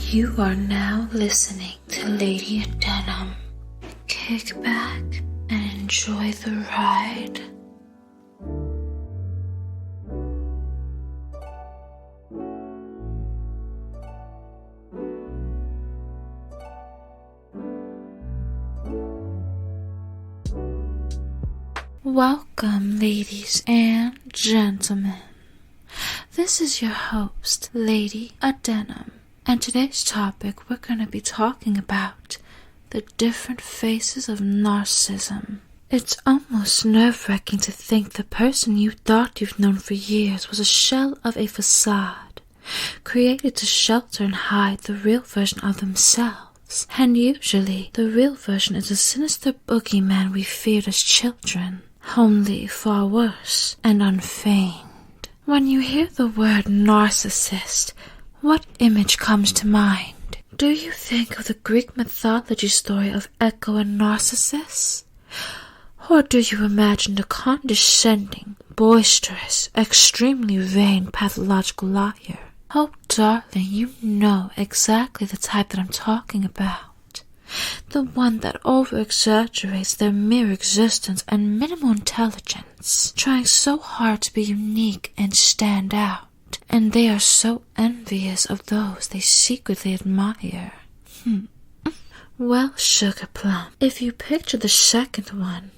You are now listening to Lady Denim. Kick back and enjoy the ride. Welcome, ladies and gentlemen. This is your host, Lady Denim, and today's topic we're going to be talking about the different faces of narcissism. It's almost nerve-wracking to think the person you thought you've known for years was a shell of a facade, created to shelter and hide the real version of themselves. And usually, the real version is a sinister boogeyman we feared as children, only far worse and unfeigned. When you hear the word narcissist, what image comes to mind? Do you think of the Greek mythology story of Echo and Narcissus? Or do you imagine the condescending, boisterous, extremely vain pathological liar? Oh, darling, you know exactly the type that I'm talking about. The one that over-exaggerates their mere existence and minimal intelligence, trying so hard to be unique and stand out, and they are so envious of those they secretly admire. Well, sugar plum, if you picture the second one,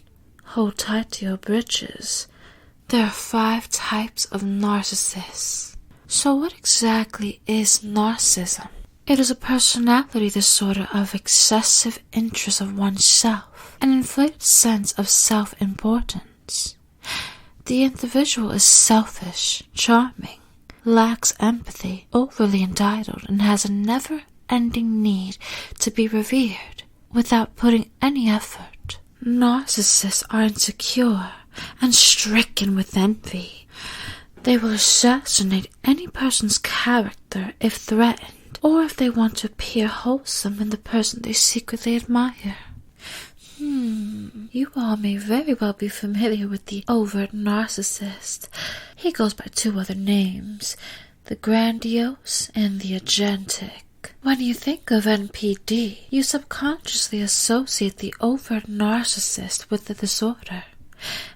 hold tight to your britches. There are 5 types of narcissists. So what exactly is narcissism? It is a personality disorder of excessive interest of oneself, an inflated sense of self-importance. The individual is selfish, charming, lacks empathy, overly entitled, and has a never-ending need to be revered without putting any effort. Narcissists are insecure and stricken with envy. They will assassinate any person's character if threatened, or if they want to appear wholesome in the person they secretly admire. You all may very well be familiar with the overt narcissist. He goes by 2 other names, the grandiose and the agentic. When you think of NPD, you subconsciously associate the overt narcissist with the disorder.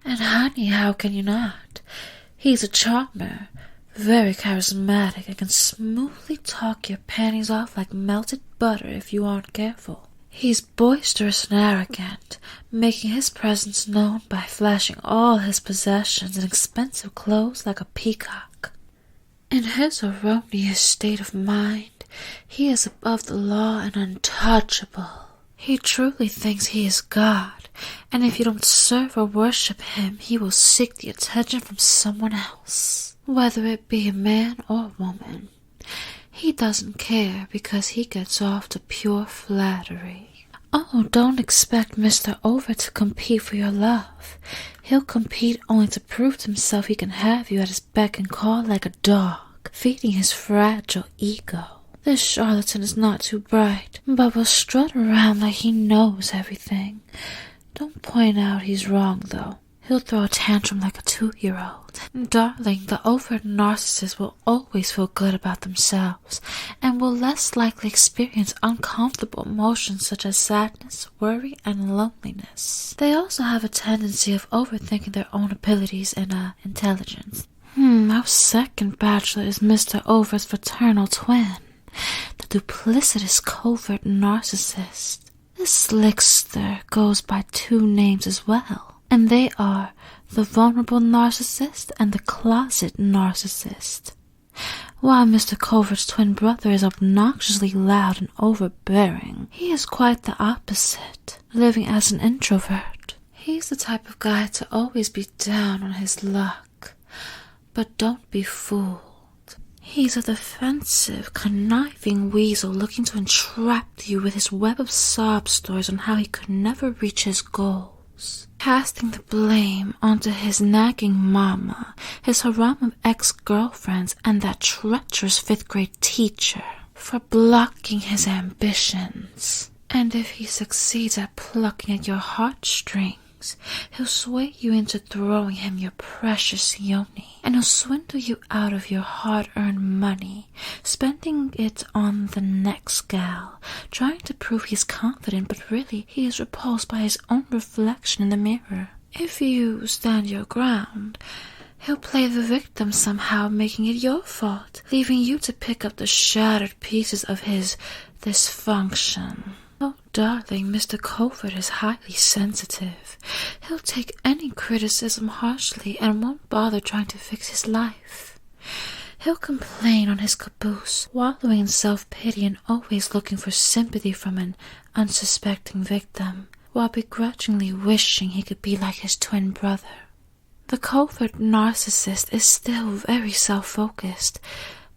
And honey, how can you not? He's a charmer, very charismatic, and can smoothly talk your panties off like melted butter if you aren't careful. He's boisterous and arrogant, making his presence known by flashing all his possessions and expensive clothes like a peacock. In his erroneous state of mind, he is above the law and untouchable. He truly thinks he is God, and if you don't serve or worship him, he will seek the attention from someone else, whether it be a man or a woman. He doesn't care because he gets off to pure flattery. Oh, don't expect Mr. Over to compete for your love. He'll compete only to prove to himself he can have you at his beck and call like a dog, feeding his fragile ego. This charlatan is not too bright, but will strut around like he knows everything. Don't point out he's wrong, though. He'll throw a tantrum like a 2-year-old. Darling, the overt narcissist will always feel good about themselves and will less likely experience uncomfortable emotions such as sadness, worry, and loneliness. They also have a tendency of overthinking their own abilities and intelligence. Our second bachelor is Mr. Over's fraternal twin, the duplicitous covert narcissist. This slickster goes by 2 names as well, and they are the vulnerable narcissist and the closet narcissist. While Mr. Covert's twin brother is obnoxiously loud and overbearing, he is quite the opposite, living as an introvert. He's the type of guy to always be down on his luck, but don't be fooled. He's a defensive, conniving weasel looking to entrap you with his web of sob stories on how he could never reach his goals, casting the blame onto his nagging mama, his harem of ex-girlfriends, and that treacherous 5th-grade teacher for blocking his ambitions. And if he succeeds at plucking at your heartstrings, he'll sway you into throwing him your precious yoni, and he'll swindle you out of your hard-earned money spending it on the next gal, trying to prove he's confident, but really he is repulsed by his own reflection in the mirror. If you stand your ground, he'll play the victim somehow, making it your fault, leaving you to pick up the shattered pieces of his dysfunction. Oh, darling, Mr. Covert is highly sensitive. He'll take any criticism harshly and won't bother trying to fix his life. He'll complain on his caboose, wallowing in self-pity and always looking for sympathy from an unsuspecting victim, while begrudgingly wishing he could be like his twin brother. The covert narcissist is still very self-focused,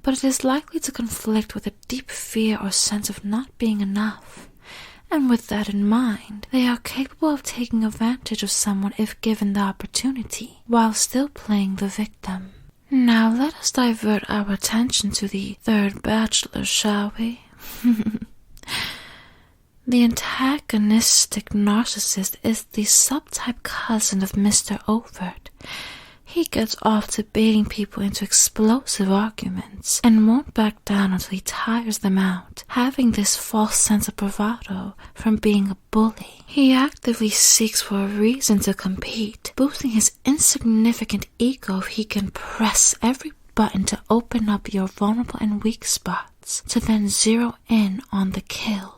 but it is likely to conflict with a deep fear or sense of not being enough. And with that in mind, they are capable of taking advantage of someone if given the opportunity, while still playing the victim. Now let us divert our attention to the third bachelor, shall we? The antagonistic narcissist is the subtype cousin of Mr. Overt. He gets off to baiting people into explosive arguments and won't back down until he tires them out, having this false sense of bravado from being a bully. He actively seeks for a reason to compete, boosting his insignificant ego if he can press every button to open up your vulnerable and weak spots, to then zero in on the kill.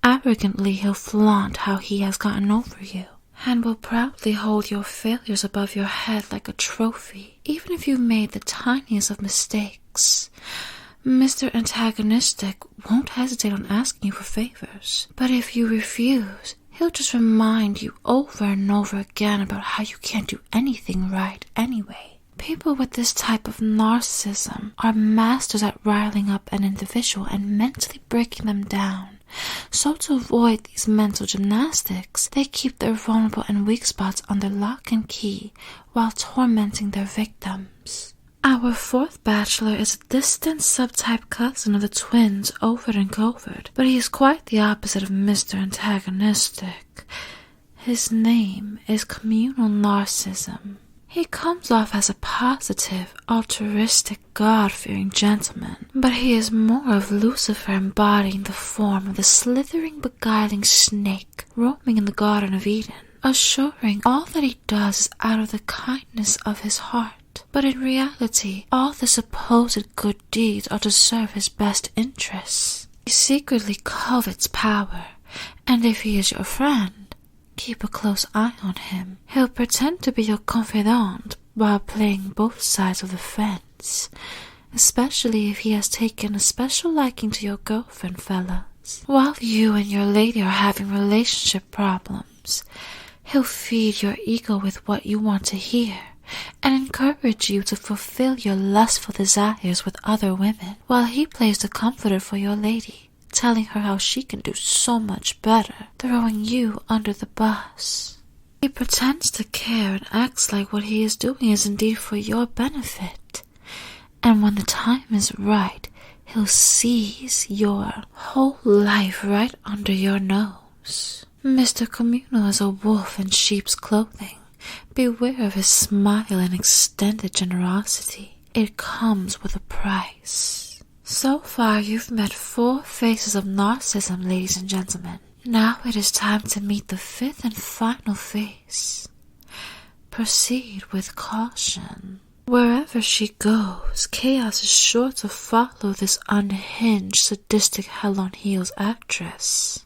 Arrogantly, he'll flaunt how he has gotten over you, and will proudly hold your failures above your head like a trophy, even if you made the tiniest of mistakes. Mr. Antagonistic won't hesitate on asking you for favors, but if you refuse, he'll just remind you over and over again about how you can't do anything right anyway. People with this type of narcissism are masters at riling up an individual and mentally breaking them down. So to avoid these mental gymnastics, they keep their vulnerable and weak spots under lock and key while tormenting their victims. Our fourth bachelor is a distant subtype cousin of the twins Overt and Covert, but he is quite the opposite of Mr. Antagonistic. His name is Communal Narcissism. He comes off as a positive, altruistic, God-fearing gentleman, but he is more of Lucifer embodying the form of the slithering, beguiling snake roaming in the Garden of Eden, assuring all that he does is out of the kindness of his heart. But in reality, all the supposed good deeds are to serve his best interests. He secretly covets power, and if he is your friend, keep a close eye on him. He'll pretend to be your confidant while playing both sides of the fence, especially if he has taken a special liking to your girlfriend, fellas. While you and your lady are having relationship problems, he'll feed your ego with what you want to hear and encourage you to fulfill your lustful desires with other women, while he plays the comforter for your lady, telling her how she can do so much better, throwing you under the bus. He pretends to care and acts like what he is doing is indeed for your benefit. And when the time is right, he'll seize your whole life right under your nose. Mr. Communal is a wolf in sheep's clothing. Beware of his smile and extended generosity. It comes with a price. So far, you've met 4 faces of narcissism, ladies and gentlemen. Now it is time to meet the 5th and final face. Proceed with caution. Wherever she goes, chaos is sure to follow this unhinged, sadistic hell-on-heels actress.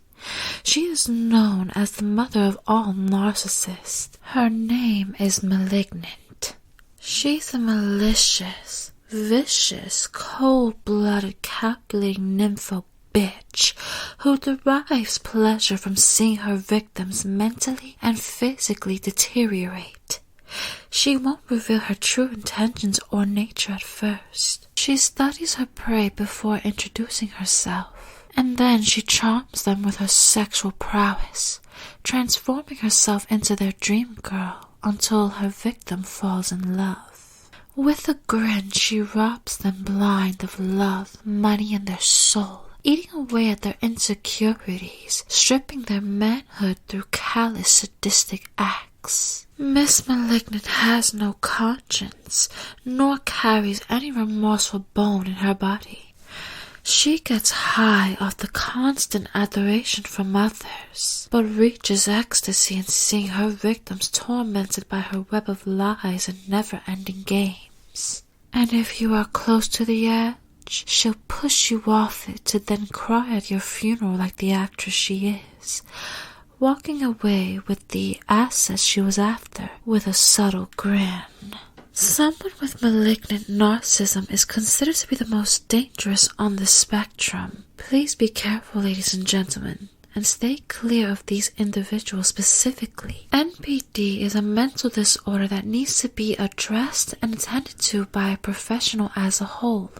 She is known as the mother of all narcissists. Her name is Malignant. She's a malicious, vicious, cold-blooded, calculating nympho bitch who derives pleasure from seeing her victims mentally and physically deteriorate. She won't reveal her true intentions or nature at first. She studies her prey before introducing herself, and then she charms them with her sexual prowess, transforming herself into their dream girl until her victim falls in love. With a grin, she robs them blind of love, money, and their soul, eating away at their insecurities, stripping their manhood through callous, sadistic acts. Miss Malignant has no conscience, nor carries any remorseful bone in her body. She gets high off the constant adoration from others, but reaches ecstasy in seeing her victims tormented by her web of lies and never-ending games. And if you are close to the edge, she'll push you off it to then cry at your funeral like the actress she is, walking away with the assets she was after with a subtle grin. Someone with malignant narcissism is considered to be the most dangerous on the spectrum. Please be careful, ladies and gentlemen, and stay clear of these individuals specifically. NPD is a mental disorder that needs to be addressed and attended to by a professional as a whole.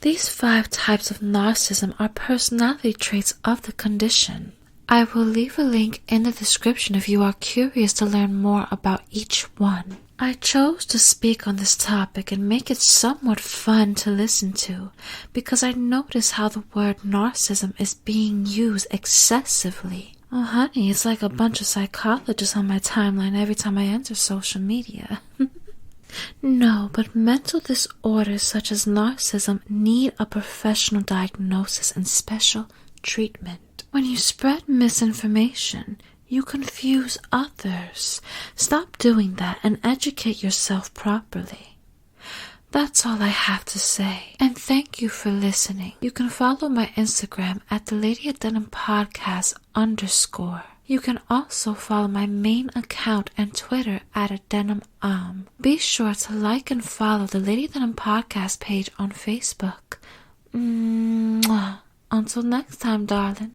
These 5 types of narcissism are personality traits of the condition. I will leave a link in the description if you are curious to learn more about each one. I chose to speak on this topic and make it somewhat fun to listen to because I notice how the word narcissism is being used excessively. Oh honey, it's like a bunch of psychologists on my timeline every time I enter social media. No, but mental disorders such as narcissism need a professional diagnosis and special treatment. When you spread misinformation, you confuse others. Stop doing that and educate yourself properly. That's all I have to say. And thank you for listening. You can follow my Instagram at @TheLadyAtDenimPodcast_. You can also follow my main account and Twitter at @DenimArm. Be sure to like and follow the Lady Denim Podcast page on Facebook. Mwah. Until next time, darling.